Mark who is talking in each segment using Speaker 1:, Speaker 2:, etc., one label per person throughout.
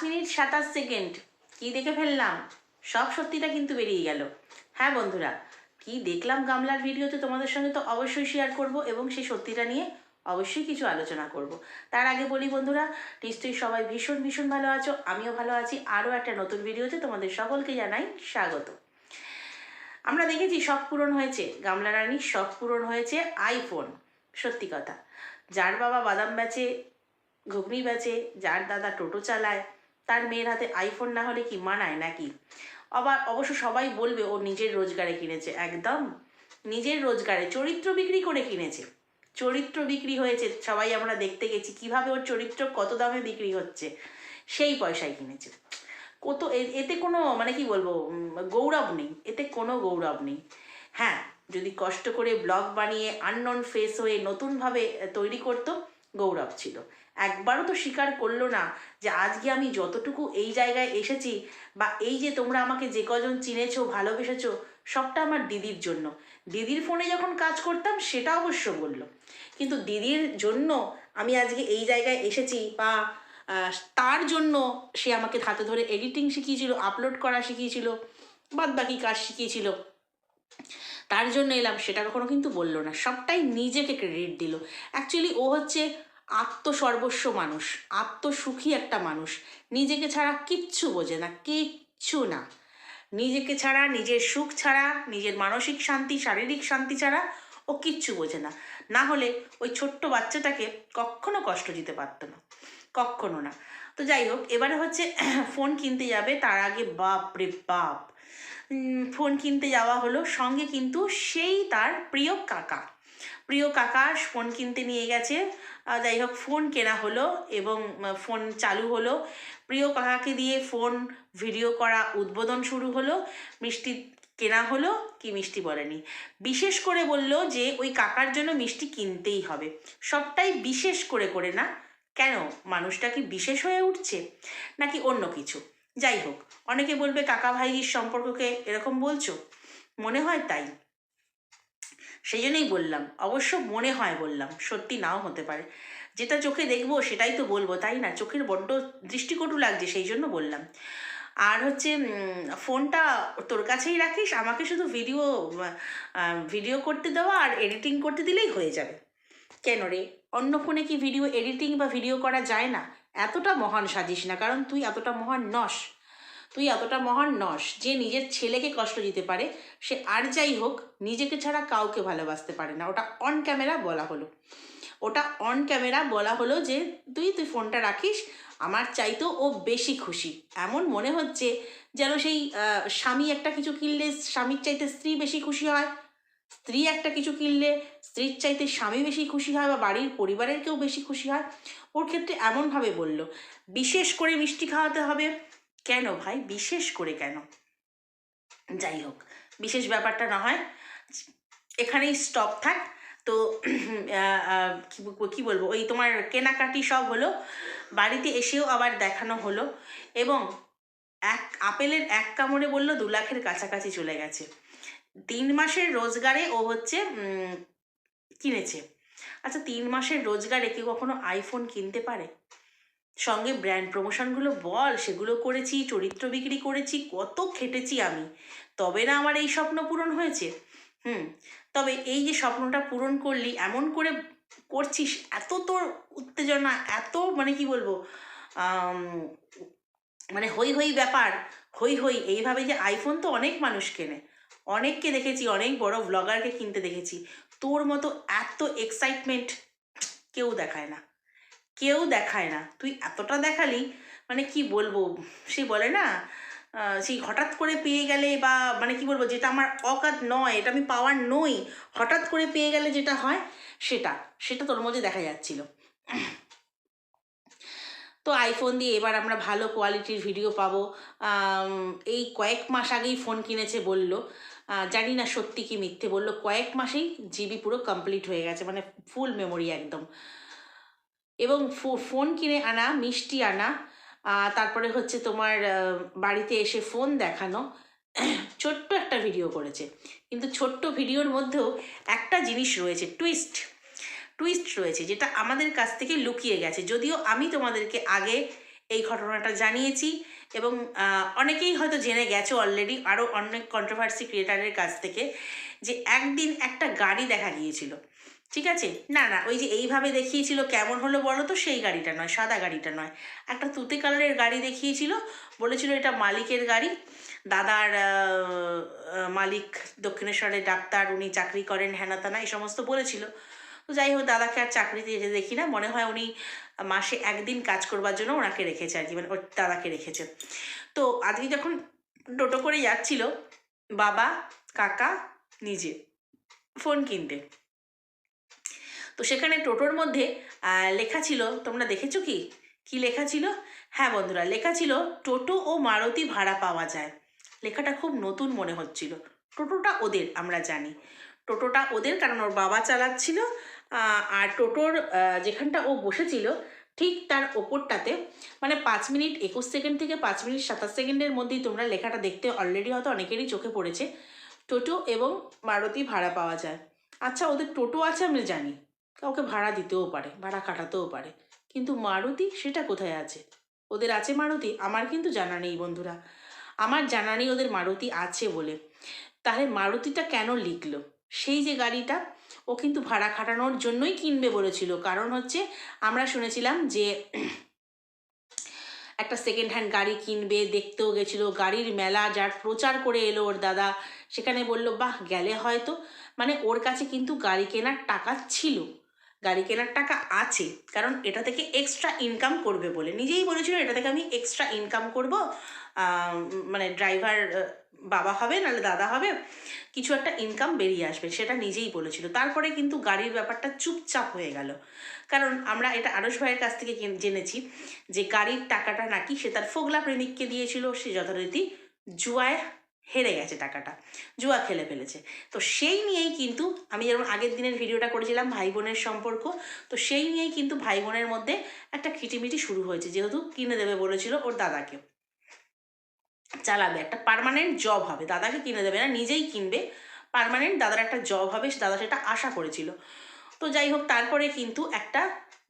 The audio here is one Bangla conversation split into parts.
Speaker 1: মিনিট 27 সেকেন্ড কি দেখে ফেললাম, সব সত্যিটা কিন্তু বেরিয়ে গেল। হ্যাঁ বন্ধুরা, কি দেখলাম গামলার ভিডিওতে তোমাদের সঙ্গে তো অবশ্যই শেয়ার করব এবং সেই সত্যিটা নিয়ে অবশ্যই কিছু আলোচনা করব। তার আগে বলি বন্ধুরা, নিশ্চয়ই সবাই ভীষণ ভীষণ ভালো আছো, আমিও ভালো আছি। আরও একটা নতুন ভিডিওতে তোমাদের সকলকে জানাই স্বাগত। আমরা দেখেছি শখ পূরণ হয়েছে, গামলা রানীর শখ পূরণ হয়েছে আইফোন। সত্যি কথা, যার বাবা বাদাম বেচে, ঘুগনি বেচে, যার দাদা টোটো চালায়, তার মেয়ের হাতে আইফোন না হলে কি মানায় নাকি? আবার অবশ্য সবাই বলবে ও নিজের রোজগারে কিনেছে। একদম নিজের রোজগারে, চরিত্র বিক্রি করে কিনেছে। চরিত্র বিক্রি হয়েছে, সবাই আমরা দেখতে গেছি কিভাবে ওর চরিত্র কত দামে বিক্রি হচ্ছে, সেই পয়সায় কিনেছে। কত এতে কোনো মানে কি বলবো, গৌরব নেই, এতে কোনো গৌরব নেই। হ্যাঁ, যদি কষ্ট করে ব্লগ বানিয়ে আননোন ফেস হয়ে নতুনভাবে তৈরি করতো, গৌরব ছিল। একবারও তো স্বীকার করলো না যে আজকে আমি যতটুকু এই জায়গায় এসেছি, বা এই যে তোমরা আমাকে যে কজন চিনেছো ভালোবেসেছো, সবটা আমার দিদির জন্য। দিদির ফোনে যখন কাজ করতাম সেটা অবশ্য বললো, কিন্তু দিদির জন্য আমি আজকে এই জায়গায় এসেছি, বা তার জন্য সে আমাকে হাতে ধরে এডিটিং শিখিয়েছিল, আপলোড করা শিখিয়েছিল, বাদ বাকি কাজ শিখিয়েছিল, তার জন্য এলাম, সেটা কখনো কিন্তু বললো না। সবটাই নিজেকে ক্রেডিট দিল। অ্যাকচুয়ালি ও হচ্ছে আত্মসর্বস্ব মানুষ, আত্মসুখী একটা মানুষ। নিজেকে ছাড়া কিচ্ছু বোঝে না, কিচ্ছু না। নিজেকে ছাড়া, নিজের সুখ ছাড়া, নিজের মানসিক শান্তি, শারীরিক শান্তি ছাড়া ও কিচ্ছু বোঝে না। না হলে ওই ছোট্ট বাচ্চাটাকে কখনো কষ্ট দিতে পারতো না, কখনো না। তো যাই হোক, এবারে হচ্ছে ফোন কিনতে যাবে, তার আগে বাপ রে বাপ, ফোন কিনতে যাওয়া হলো, সঙ্গে কিন্তু সেই তার প্রিয় কাকা, প্রিয় কাকা ফোন কিনতে নিয়ে গেছে। যাই হোক, ফোন কেনা হলো এবং ফোন চালু হলো। প্রিয় কাকাকে দিয়ে ফোন ভিডিও করা উদ্বোধন শুরু হলো। মিষ্টি কেনা হলো, কি মিষ্টি বলেনি, বিশেষ করে বলল যে ওই কাকার জন্য মিষ্টি কিনতেই হবে। সবটাই বিশেষ করে করে না, কেন মানুষটা কি বিশেষ হয়ে উঠছে নাকি অন্য কিছু? যাই হোক, অনেকে বলবে কাকা ভাইজির সম্পর্ককে এরকম বলছো, মনে হয় তাই, সেই জন্যই বললাম। অবশ্য মনে হয় বললাম, সত্যি নাও হতে পারে। যেটা চোখে দেখবো সেটাই তো বলবো, তাই না? চোখের বড্ড দৃষ্টিকটু লাগছে, সেই জন্য বললাম। আর হচ্ছে ফোনটা তোর কাছেই রাখিস, আমাকে শুধু ভিডিও করতে দেওয়া আর এডিটিং করতে দিলেই হয়ে যাবে। কেন রে, অন্য ফোনে কি ভিডিও এডিটিং বা ভিডিও করা যায় না? এতটা মহান সাজিস না, কারণ তুই এতটা মহান নস। তুই এতটা মহান নস যে নিজের ছেলেকে কষ্ট দিতে পারে, সে আর যাই হোক নিজেকে ছাড়া কাউকে ভালোবাসতে পারে না। ওটা অন ক্যামেরা বলা হলো, ওটা অন ক্যামেরা বলা হলো যে তুই ফোনটা রাখিস। আমার চাইতো ও বেশি খুশি, এমন মনে হচ্ছে যেন সেই স্বামী একটা কিছু কিনলে স্বামীর চাইতে স্ত্রী বেশি খুশি হয়, স্ত্রী একটা কিছু কিনলে স্ত্রীর চাইতে স্বামী বেশি খুশি হয়, বা বাড়ির পরিবারের কেউ বেশি খুশি হয়। ওর ক্ষেত্রে এমনভাবে বলল বিশেষ করে মিষ্টি খাওয়াতে হবে। কেন ভাই, বিশেষ করে কেন? যাই হোক, বিশেষ ব্যাপারটা না হয় এখানেই স্টপ থাক। তো কি বলবো, ওই তোমার কেনাকাটি সব হলো, বাড়িতে এসেও আবার দেখানো হলো, এবং আপেলের এক কামড়ে বললো 2 লাখের কাছাকাছি চলে গেছে। 3 মাসের রোজগারে ও হচ্ছে কিনেছে। আচ্ছা, 3 মাসের রোজগারে কেউ কখনো আইফোন কিনতে পারে? সঙ্গে ব্র্যান্ড প্রমোশনগুলো বল, সেগুলো করেছি, চরিত্র বিক্রি করেছি, কত খেটেছি আমি, তবে না আমার এই স্বপ্ন পূরণ হয়েছে। তবে এই যে স্বপ্নটা পূরণ করলি, এমন করে করছিস, এত তোর উত্তেজনা, এত মানে কি বলবো, মানে হই হই ব্যাপার, হই হই। এইভাবে যে আইফোন তো অনেক মানুষ কেনে, অনেককে দেখেছি, অনেক বড় ব্লগারকে কিনতে দেখেছি, তোর মতো এত এক্সাইটমেন্ট কেউ দেখায় না, কেউ দেখায় না। তুই এতটা দেখালি, মানে কি বলবো, সে বলে না, সেই হঠাৎ করে পেয়ে গেলে, বা মানে কি বলবো, যেটা আমার অকাত নয়, এটা আমি পাওয়ার নই, হঠাৎ করে পেয়ে গেলে যেটা হয়, সেটা সেটা তোর মধ্যে দেখা যাচ্ছিল। তো আইফোন দিয়ে এবার আমরা ভালো কোয়ালিটির ভিডিও পাবো। এই কয়েক মাস আগেই ফোন কিনেছে বলল, জানি না সত্যি কি মিথ্যে, বলল কয়েক মাসেই জিবি পুরো কমপ্লিট হয়ে গেছে, মানে ফুল মেমোরি একদম। এবং ফোন কিনে আনা, মিষ্টি আনা, তারপরে হচ্ছে তোমার বাড়িতে এসে ফোন দেখানো, ছোট্ট একটা ভিডিও করেছে। কিন্তু ছোট্ট ভিডিওর মধ্যেও একটা জিনিস রয়েছে, টুইস্ট রয়েছে, যেটা আমাদের কাছ থেকে লুকিয়ে গেছে। যদিও আমি তোমাদেরকে আগে এই ঘটনাটা জানিয়েছি এবং অনেকেই হয়তো জেনে গেছো অলরেডি, আরও অনেক কন্ট্রোভার্সি ক্রিয়েটারের কাছ থেকে, যে একদিন একটা গাড়ি দেখা গিয়েছিল, ঠিক আছে? না না, ওই যে এইভাবে দেখিয়েছিল, কেমন হলো বলো তো, সেই গাড়িটা নয়, সাদা গাড়িটা নয়, একটা তুতে কালারের গাড়ি দেখিয়েছিল, বলেছিল এটা মালিকের গাড়ি, দাদার মালিক দক্ষিণেশ্বরের ডাক্তার, উনি চাকরি করেন, হ্যানা ত্যানা এই সমস্ত বলেছিল। তো যাই হোক, দাদাকে আর চাকরিতে যেতে দেখি না, মনে হয় উনি মাসে একদিন কাজ করবার জন্য ওনাকে রেখেছে আর কি, মানে ওর দাদাকে রেখেছে। তো আজকে যখন টোটো করে যাচ্ছিল বাবা, কাকা, নিজে ফোন কিনতে, তো সেখানে টোটোর মধ্যে লেখা ছিল, তোমরা দেখেছো কি কি লেখা ছিল? হ্যাঁ বন্ধুরা, লেখা ছিল টোটো ও মারুতি ভাড়া পাওয়া যায়। লেখাটা খুব নতুন মনে হচ্ছিল। টোটোটা ওদের, আমরা জানি টোটোটা ওদের, কারণ ওর বাবা চালাচ্ছিল। আর টোটোর যেখানটা ও বসেছিল ঠিক তার ওপরটাতে, মানে 5 মিনিট 21 সেকেন্ড থেকে 5 মিনিট 27 সেকেন্ডের মধ্যেই তোমরা লেখাটা দেখতে অলরেডি হয়তো অনেকেরই চোখে পড়েছে, টোটো এবং মারুতি ভাড়া পাওয়া যায়। আচ্ছা, ওদের টোটো আছে আমরা জানি, কাউকে ভাড়া দিতেও পারে, ভাড়া কাটাতেও পারে, কিন্তু মারুতি সেটা কোথায় আছে? ওদের আছে মারুতি? আমার কিন্তু জানা নেই বন্ধুরা, আমার জানা নেই ওদের মারুতি আছে বলে। তাহলে মারুতিটা কেন লিখলো? সেই যে গাড়িটা ও কিন্তু ভাড়া খাটানোর জন্যই কিনবে বলেছিল, কারণ হচ্ছে আমরা শুনেছিলাম যে একটা সেকেন্ড হ্যান্ড গাড়ি কিনবে, দেখতেও গেছিলো, গাড়ির মেলা যার প্রচার করে এলো ওর দাদা, সেখানে বলল বাহ গেলে হয়তো, মানে ওর কাছে কিন্তু গাড়ি কেনার টাকা ছিল, গাড়ি কেনার টাকা আছে, কারণ এটা থেকে এক্সট্রা ইনকাম করবে বলে নিজেই বলেছিল, এটা থেকে আমি এক্সট্রা ইনকাম করব, মানে ড্রাইভার বাবা হবে নাহলে দাদা হবে, কিছু একটা ইনকাম বেরিয়ে আসবে, সেটা নিজেই বলেছিল। তারপরে কিন্তু গাড়ির ব্যাপারটা চুপচাপ হয়ে গেল, কারণ আমরা এটা আরশ ভাইয়ের কাছ থেকে জেনেছি যে গাড়ির টাকাটা নাকি সে তার ফোগলা প্রেমিককে দিয়েছিল, সে যথারীতি জুয়ায় হেরে গেছে, টাকাটা জুয়া খেলে ফেলেছে। তো সেই নিয়েই কিন্তু আমি যেমন আগের দিনের ভিডিওটা করেছিলাম ভাই বোনের সম্পর্ক, তো সেই নিয়েই কিন্তু ভাই বোনের মধ্যে একটা খিটিমিটি শুরু হয়েছে, যেহেতু কিনে দেবে বলেছিল ওর দাদাকে, চালাবে, একটা পার্মানেন্ট জব হবে, দাদাকে কিনে দেবে না, নিজেই কিনবে, পার্মানেন্ট দাদার একটা জব হবে, দাদা সেটা আশা করেছিল। তো যাই হোক, তারপরে কিন্তু একটা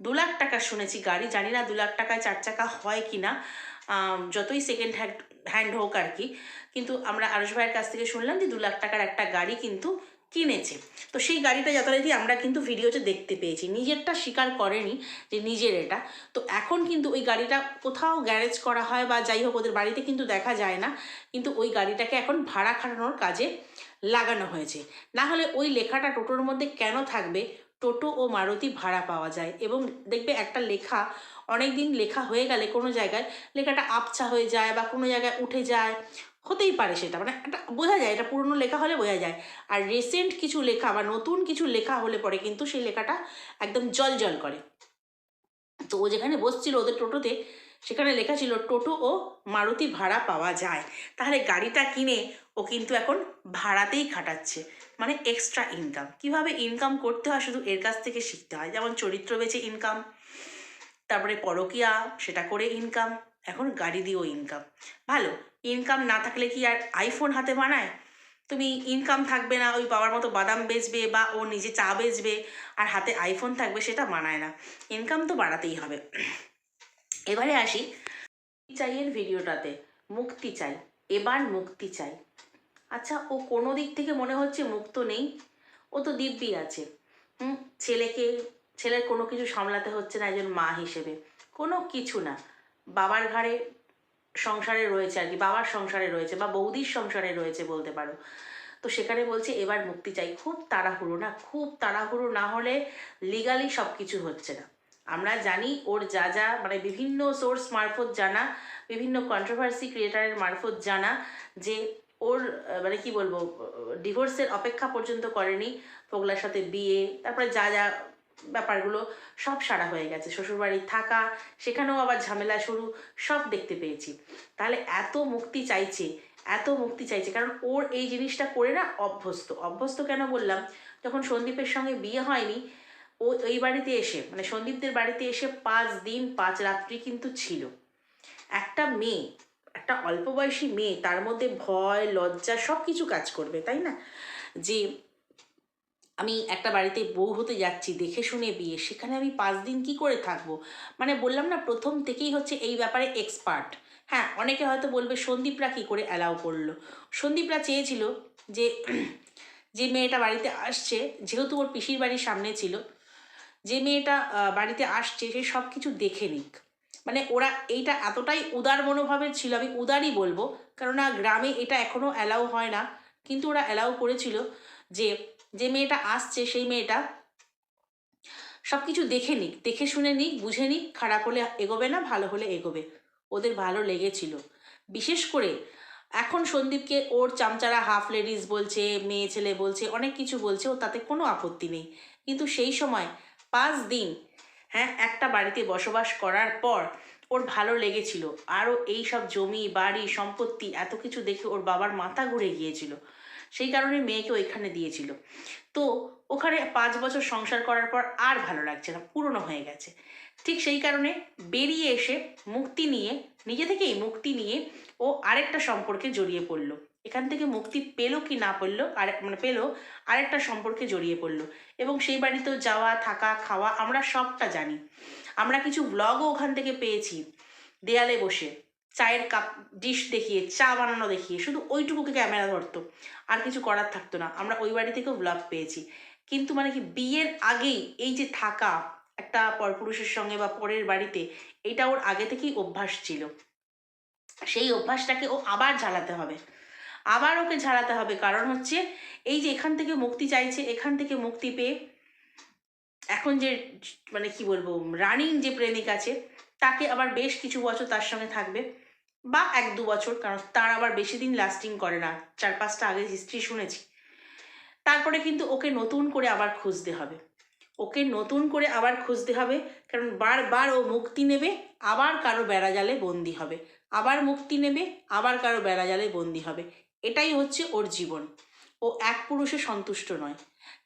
Speaker 1: 2 লাখ টাকার শুনেছি গাড়ি, জানি না 2 লাখ টাকায় 4 চাকা হয় কি না, যতই সেকেন্ড হ্যান্ড হোক আর কি, কিন্তু আমরা আরশ ভাইয়ের কাছ থেকে শুনলাম যে 2 লাখ টাকার একটা গাড়ি কিন্তু কিনেছে। তো সেই গাড়িটা যথারীতি আমরা কিন্তু ভিডিওতে দেখতে পেয়েছি, নিজেরটা স্বীকার করেনি যে নিজের এটা। তো এখন কিন্তু ওই গাড়িটা কোথাও গ্যারেজ করা হয় বা যাই হোক, ওদের বাড়িতে কিন্তু দেখা যায় না, কিন্তু ওই গাড়িটাকে এখন ভাড়া খাটানোর কাজে লাগানো হয়েছে। না হলে ওই লেখাটা টোটোর মধ্যে কেন থাকবে, টোটো ও মারুতি ভাড়া পাওয়া যায়? এবং দেখবে একটা লেখা অনেক দিন লেখা হয়ে গেলে কোনো জায়গায় লেখাটা আবছা হয়ে যায় বা কোনো জায়গায় উঠে যায়, হতেই পারে, সেটা মানে একটা বোঝা যায়, এটা পুরনো লেখা হলে বোঝা যায়। আর রিসেন্ট কিছু লেখা বা নতুন কিছু লেখা হলে পরে কিন্তু সেই লেখাটা একদম জল জল করে। তো ও যেখানে বসছিল ওদের টোটোতে, সেখানে লেখা ছিল টোটো ও মারুতি ভাড়া পাওয়া যায়। তাহলে গাড়িটা কিনে ও কিন্তু এখন ভাড়াতেই খাটাচ্ছে, মানে এক্সট্রা ইনকাম। কিভাবে ইনকাম করতে হয় শুধু এর কাছ থেকে শিখতে হয়, যেমন চরিত্র বেচে ইনকাম, তারপরে পরকীয়া সেটা করে ইনকাম, এখন গাড়ি দিয়েও ইনকাম। ভালো, ইনকাম না থাকলে কি আর আইফোন হাতে বানায়? তুমি ইনকাম থাকবে না, ওই বাবার মতো বাদাম বেচবে বা ও নিজে চা বেচবে আর হাতে আইফোন থাকবে, সেটা মানায় না। ইনকাম তো বাড়াতেই হবে। এবারে আসি চাইয়ের ভিডিওটাতে, মুক্তি চাই, এবার মুক্তি চাই। আচ্ছা, ও কোনো দিক থেকে মনে হচ্ছে মুক্ত নেই? ও তো দিব্যি আছে। ছেলেকে, ছেলের কোনো কিছু সামলাতে হচ্ছে না একজন মা হিসেবে, কোনো কিছু না, বাবার ঘাড়ে সংসারে রয়েছে আর কি, বাবার সংসারে রয়েছে বা বৌদির সংসারে রয়েছে বলতে পারো। তো সেখানে বলছে এবার মুক্তি চাই। খুব তাড়াহুড়ো না, খুব তাড়াহুড়ো না হলে লিগালি সব কিছু হচ্ছে না। আমরা জানি ওর যা যা মানে বিভিন্ন সোর্স মারফত জানা, বিভিন্ন কন্ট্রোভার্সি ক্রিয়েটারের মারফত জানা, যে ওর মানে কি বলবো, ডিভোর্সের অপেক্ষা পর্যন্ত করেনি, ফোগলার সাথে বিয়ে, তারপরে যা যা ব্যাপারগুলো সব সারা হয়ে গেছে, শ্বশুরবাড়ি থাকা, সেখানেও আবার ঝামেলা শুরু, সব দেখতে পেয়েছি। তাহলে এত মুক্তি চাইছে, এত মুক্তি চাইছে, কারণ ওর এই জিনিসটা করে না অভ্যস্ত। অভ্যস্ত কেন বললাম, যখন সন্দীপের সঙ্গে বিয়ে হয়নি, ও এই বাড়িতে এসে মানে সন্দীপদের বাড়িতে এসে 5 দিন 5 রাত্রি কিন্তু ছিল। একটা মেয়ে, একটা অল্প বয়সী মেয়ে, তার মধ্যে ভয় লজ্জা সব কিছু কাজ করবে, তাই না? যে আমি একটা বাড়িতে বউ হতে যাচ্ছি, দেখে শুনে বিয়ে, সেখানে আমি 5 দিন কি করে থাকবো? মানে বললাম না, প্রথম থেকেই হচ্ছে এই ব্যাপারে এক্সপার্ট। হ্যাঁ, অনেকে হয়তো বলবে সন্দীপরা কী করে অ্যালাউ করলো। সন্দীপরা চেয়েছিল যে যে মেয়েটা বাড়িতে আসছে, যেহেতু ওর পিসির বাড়ির সামনে ছিল, যে মেয়েটা বাড়িতে আসছে সে সব কিছু দেখে নিক। মানে ওরা এইটা এতটাই উদার মনোভাবের ছিল, আমি উদারই বলবো, কেননা গ্রামে এটা এখনও অ্যালাউ হয় না, কিন্তু ওরা অ্যালাউ করেছিল যে যে মেয়েটা আসছে সেই মেয়েটা সব কিছু দেখে নিক, দেখে শুনে নিক, বুঝে নিক, খারাপ হলে এগোবে না, ভালো হলে এগোবে। ওদের ভালো লেগেছিল। বিশেষ করে এখন সন্দীপকে ওর চামচারা হাফ লেডিস বলছে, মেয়ে ছেলে বলছে, অনেক কিছু বলছে, ও তাতে কোনো আপত্তি নেই। কিন্তু সেই সময় 5 দিন, হ্যাঁ, একটা বাড়িতে বসবাস করার পর ওর ভালো লেগেছিল। আরও এই সব জমি বাড়ি সম্পত্তি এত কিছু দেখে ওর বাবার মাথা ঘুরে গিয়েছিল। সেই কারণে মেয়েকে ওইখানে দিয়েছিল। তো ওখানে 5 বছর সংসার করার পর আর ভালো লাগছে না, পুরনো হয়ে গেছে। ঠিক সেই কারণে বেরিয়ে এসে মুক্তি নিয়ে, নিজে থেকেই মুক্তি নিয়ে ও আরেকটা সম্পর্কে জড়িয়ে পড়লো। এখান থেকে মুক্তি পেলো কি না পেলো, মানে পেলো, আরেকটা সম্পর্কে জড়িয়ে পড়লো। এবং সেই বাড়িতেও যাওয়া, থাকা, খাওয়া আমরা সবটা জানি। আমরা কিছু ব্লগও ওখান থেকে পেয়েছি, দেয়ালে বসে চায়ের কাপ ডিশ দেখিয়ে, চা বানানো দেখিয়ে, শুধু ওইটুকুকে ক্যামেরা ধরতো, আর কিছু করার থাকতো না। আমরা ওই বাড়ি থেকেও ব্লগ পেয়েছি। কিন্তু মানে কি, বিয়ের আগেই এই যে থাকা একটা পরপুরুষের সঙ্গে বা পরের বাড়িতে, এটা ওর আগে থেকেই অভ্যাস ছিল। সেই অভ্যাসটাকে ও আবার ঝালাতে হবে, আবার ওকে ঝালাতে হবে। কারণ হচ্ছে এই যে এখান থেকে মুক্তি চাইছে, এখান থেকে মুক্তি পেয়ে এখন যে মানে কি বলবো, রানিং যে প্রেমিক আছে, তাকে আবার বেশ কিছু বছর তার সঙ্গে থাকবে, বা 1-2 বছর, কারণ তার আবার বেশি দিন লাস্টিং করে না, 4-5টা আগে হিস্ট্রি শুনেছি। তারপরে কিন্তু ওকে নতুন করে আবার খুঁজতে হবে, ওকে নতুন করে আবার খুঁজতে হবে। কারণ বারবার ও মুক্তি নেবে, আবার কারো বেড়াজালে বন্দি হবে, আবার মুক্তি নেবে, আবার কারো বেড়াজালে বন্দি হবে। এটাই হচ্ছে ওর জীবন। ও এক পুরুষে সন্তুষ্ট নয়।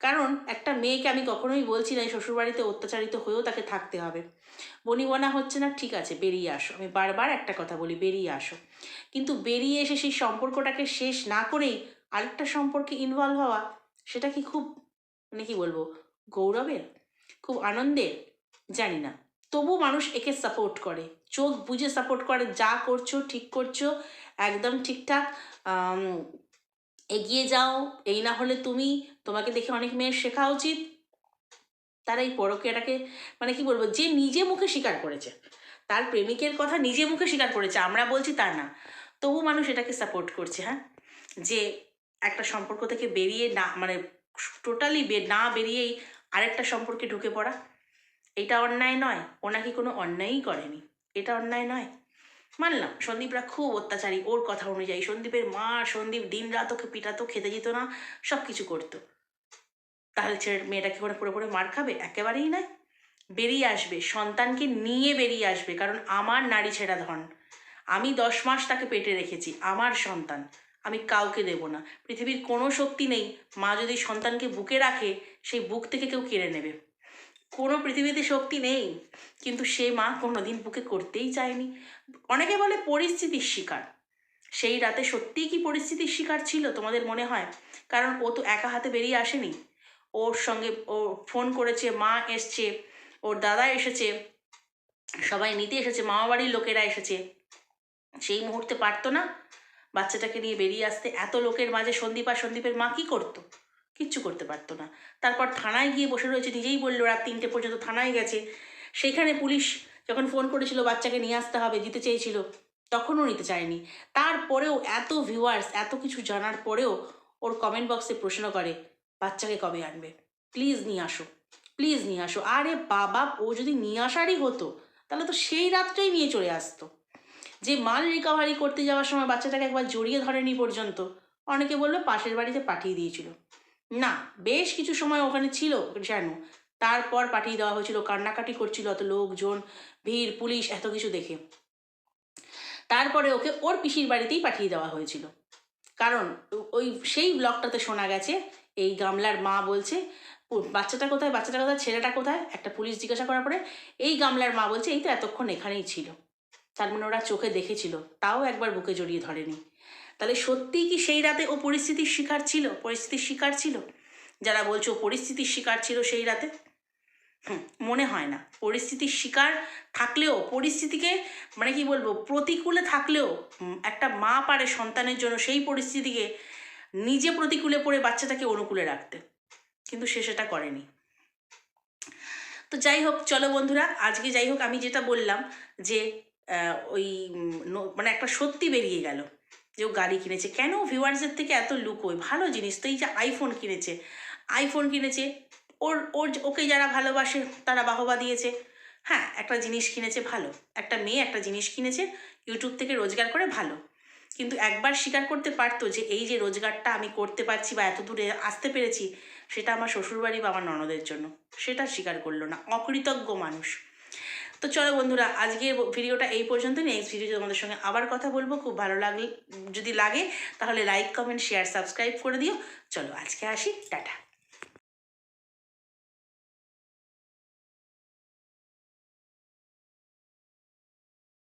Speaker 1: কারণ একটা মেয়েকে আমি কখনোই বলছি না শ্বশুরবাড়িতে অত্যাচারিত হয়েও তাকে থাকতে হবে। বনিবনা হচ্ছে না, ঠিক আছে, বেরিয়ে আসো। আমি বারবার একটা কথা বলি, বেরিয়ে আসো। কিন্তু বেরিয়ে এসে সেই সম্পর্কটাকে শেষ না করেই আরেকটা সম্পর্কে ইনভলভ হওয়া, সেটা কি খুব, মানে কি বলবো, গৌরবের, খুব আনন্দের? জানি না। তবু মানুষ একে সাপোর্ট করে, চোখ বুজে সাপোর্ট করে, যা করছো ঠিক করছো, একদম ঠিকঠাক, এগিয়ে যাও, এই না হলে তোমাকে দেখে অনেক মেয়ের শেখা উচিত। তারা এই পরকীয়াটাকে, মানে কি বলবো, যে নিজে মুখে স্বীকার করেছে, তার প্রেমিকের কথা নিজে মুখে স্বীকার করেছে, আমরা বলছি তা না, তবু মানুষ এটাকে সাপোর্ট করছে। হ্যাঁ, যে একটা সম্পর্ক থেকে বেরিয়ে না, মানে টোটালি না বেরিয়েই আরেকটা সম্পর্কে ঢুকে পড়া, এটা অন্যায় নয়? ও নাকি কোনো অন্যায়ই করেনি, এটা অন্যায় নয়? মানলাম সন্দীপরা খুব অত্যাচারী, ওর কথা অনুযায়ী সন্দীপের মা, সন্দীপ দিন রাত ওকে পিটাতো, খেতে যেত না, সব কিছু করতো। তাহলে মেয়েটা কি করে পড়ে পড়ে মার খাবে? একেবারেই নয়। বেরিয়ে আসবে, সন্তানকে নিয়ে বেরিয়ে আসবে। কারণ আমার নারী ছেঁড়া ধন, আমি 10 মাস তাকে পেটে রেখেছি, আমার সন্তান, আমি কাউকে দেব না। পৃথিবীর কোনো শক্তি নেই, মা যদি সন্তানকে বুকে রাখে, সেই বুক থেকে কেউ কেড়ে নেবে। কোনো পৃথিবীতে শক্তি নেই, কিন্তু সে মা কোনোদিন বুকে করতেই চায়নি। অনেকে বলে পরিস্থিতির শিকার। সেই রাতে সত্যিই কি পরিস্থিতির শিকার ছিল তোমাদের মনে হয়? কারণ ও তো একা হাতে বেরিয়ে আসেনি, ওর সঙ্গে ও ফোন করেছে, মা এসছে, ওর দাদা এসেছে, সবাই নিতে এসেছে, মামা বাড়ির লোকেরা এসেছে। সেই মুহূর্তে পারতো না বাচ্চাটাকে নিয়ে বেরিয়ে আসতে? এত লোকের মাঝে সন্দীপ আর সন্দীপের মা কী করতো? কিচ্ছু করতে পারতো না। তারপর থানায় গিয়ে বসে রয়েছে, নিজেই বললো রাত 3টে পর্যন্ত থানায় গেছে। সেখানে পুলিশ যখন ফোন করেছিল বাচ্চাকে নিয়ে আসতে হবে, দিতে চেয়েছিল, তখনও নিতে চায়নি। তারপরেও এত ভিউয়ার্স, এত কিছু জানার পরেও ওর কমেন্ট বক্সে প্রশ্ন করে, বাচ্চাকে কবে আনবে? প্লিজ নিয়ে আসো, প্লিজ নিয়ে আসো। আরে বাবা, ও যদি নিয়ে আসারই হতো তাহলে তো সেই রাত্রেই নিয়ে চলে আসতো। যে মাল রিকভারি করতে যাওয়ার সময় বাচ্চাটাকে একবার জড়িয়ে ধরেনি পর্যন্ত। অনেকে বললো পাশের বাড়িতে পাঠিয়ে দিয়েছিল, না, বেশ কিছু সময় ওখানে ছিল যেন, তারপর পাঠিয়ে দেওয়া হয়েছিল। কান্নাকাটি করছিল, অত লোকজন, ভিড়, পুলিশ, এত কিছু দেখে। তারপরে ওকে ওর পিসির বাড়িতেই পাঠিয়ে দেওয়া হয়েছিল। কারণ ওই সেই ব্লগটাতে শোনা গেছে, এই গামলার মা বলছে, বাচ্চাটা কোথায়, বাচ্চাটা কোথায়, ছেলেটা কোথায়? একটা পুলিশ জিজ্ঞাসা করার পরে এই গামলার মা বলছে, এই তো এতক্ষণ এখানেই ছিল। তার মানে ওরা চোখে দেখেছিল, তাও একবার বুকে জড়িয়ে ধরেনি। তাহলে সত্যিই কি সেই রাতে ও পরিস্থিতির শিকার ছিল? পরিস্থিতির শিকার ছিল? যারা বলছো পরিস্থিতির শিকার ছিল সেই রাতে, মনে হয় না। পরিস্থিতির শিকার থাকলেও, পরিস্থিতিকে মানে কি বলবো, প্রতিকূলে থাকলেও একটা মা পারে সন্তানের জন্য সেই পরিস্থিতিকে নিজে প্রতিকূলে পড়ে বাচ্চাটাকে অনুকূলে রাখতে, কিন্তু সে সেটা করেনি। তো যাই হোক, চলো বন্ধুরা, আজকে যাই হোক আমি যেটা বললাম যে ওই মানে একটা সত্যি বেরিয়ে গেল যে ও গাড়ি কিনেছে। কেন ভিউয়ার্সের থেকে এত লুকোয়? ভালো জিনিস তো, এই যে আইফোন কিনেছে, আইফোন কিনেছে, ওকে যারা ভালোবাসে তারা বাহবা দিয়েছে। হ্যাঁ, একটা জিনিস কিনেছে ভালো, একটা মেয়ে একটা জিনিস কিনেছে ইউটিউব থেকে রোজগার করে, ভালো। কিন্তু একবার স্বীকার করতে পারতো যে এই যে রোজগারটা আমি করতে পারছি বা এত দূরে আসতে পেরেছি, সেটা আমার শ্বশুরবাড়ি বা আমার ননদের জন্য, সেটা স্বীকার করলো না। অকৃতজ্ঞ মানুষ। তো চলো বন্ধুরা, আজকে ভিডিওটা এই পর্যন্ত। নেক্সট ভিডিওতে তোমাদের সঙ্গে আবার কথা বলবো। খুব ভালো লাগলে, যদি লাগে তাহলে লাইক, কমেন্ট, শেয়ার, সাবস্ক্রাইব করে দিও। চলো আজকে আসি, টাটা।